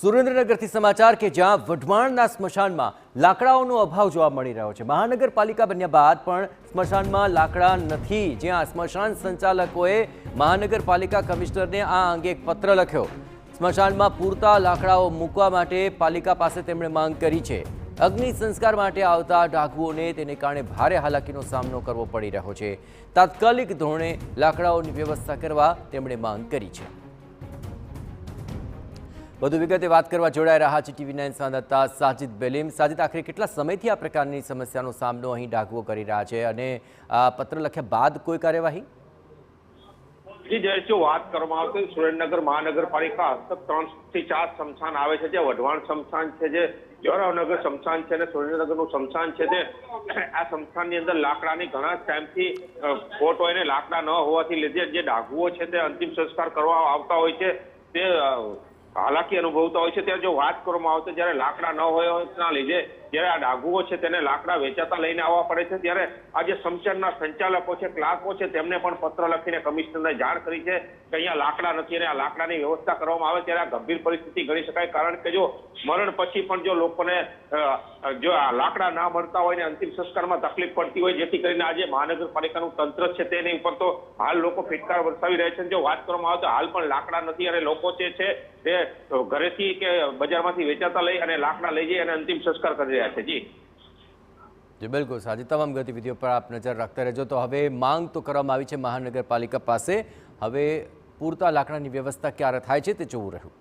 સુરેન્દ્રનગરથી સમાચાર કે જ્યાં વઢવાણના સ્મશાનમાં લાકડાઓનો અભાવ જોવા મળી રહ્યો છે। મહાનગરપાલિકા બન્યા બાદ પણ સ્મશાનમાં લાકડા નથી, જ્યાં સ્મશાન સંચાલકોએ મહાનગરપાલિકા કમિશનરને આ અંગે એક પત્ર લખ્યો। સ્મશાનમાં પૂરતા લાકડાઓ મૂકવા માટે પાલિકા પાસે તેમણે માંગ કરી છે। અગ્નિ સંસ્કાર માટે આવતા ડાઘુઓને તેને કારણે ભારે હાલાકીનો સામનો કરવો પડી રહ્યો છે। તાત્કાલિક ધોરણે લાકડાઓની વ્યવસ્થા કરવા તેમણે માંગ કરી છે। વધુ વિગતે વાત કરવા જોડાઈ રહ્યા છે TV9 સંવાદદાતા સાજિદ બેલીમ। સાજિદ, આખરે કેટલા સમયથી આ પ્રકારની સમસ્યાનો સામનો અહીં ડાઘુઓ કરી રહ્યા છે અને આ પત્ર લખ્યા બાદ કોઈ કાર્યવાહી? જી જયેશ, જો વાત કરવામાં આવે તો સુરેન્દ્રનગર મહાનગરપાલિકા હસ્તક 3 થી 4 સ્મશાન આવે છે। જે વઢવાણ સ્મશાન છે, જે જોરાવનગર સ્મશાન છે અને સુરેન્દ્રનગરનું સ્મશાન છે, તે આ સ્મશાનની અંદર લાકડાની ઘણા ટાઈમથી ખોટ હોય ને લાકડા ન હોવાથી લીધે જે ડાઘુઓ છે તે અંતિમ સંસ્કાર કરવા આવતા હોય છે તે હાલાકી અનુભવતા હોય છે। ત્યારે જો વાત કરવામાં આવે તો જ્યારે લાકડા ન હોવાના લીધે જ્યારે આ ડાઘુઓ છે તેને લાકડા વેચાતા લઈને આવવા પડે છે। ત્યારે આ જે સ્મશાનના સંચાલકો છે, ક્લાર્કો છે, તેમને પણ પત્ર લખીને કમિશનરને જાણ કરી છે કે અહીંયા લાકડા નથી અને આ લાકડાની વ્યવસ્થા કરવામાં આવે। ત્યારે આ ગંભીર પરિસ્થિતિ ગણી શકાય, કારણ કે જો મરણ પછી પણ જો લોકોને જો આ લાકડા ના મળતા હોય ને અંતિમ સંસ્કારમાં તકલીફ પડતી હોય, જેથી કરીને આજે મહાનગરપાલિકાનું તંત્ર છે તેની ઉપર તો હાલ લોકો ફિટકાર વરસાવી રહ્યા છે। જો વાત કરવામાં આવે તો હાલ પણ લાકડા નથી અને લોકો જે છે તે ઘરેથી કે બજારમાંથી વેચાતા લઈ અને લાકડા લઈ જઈ અને અંતિમ સંસ્કાર કરી રહ્યા છે। જી બિલકુલ સાજી, તમામ ગતિવિધિઓ પર આપ નજર રાખતા રહેજો। તો હવે માંગ તો કરવામાં આવી છે મહાનગરપાલિકા પાસે, હવે પૂરતા લાકડાની વ્યવસ્થા ક્યારે થાય છે તે જોવું રહ્યું।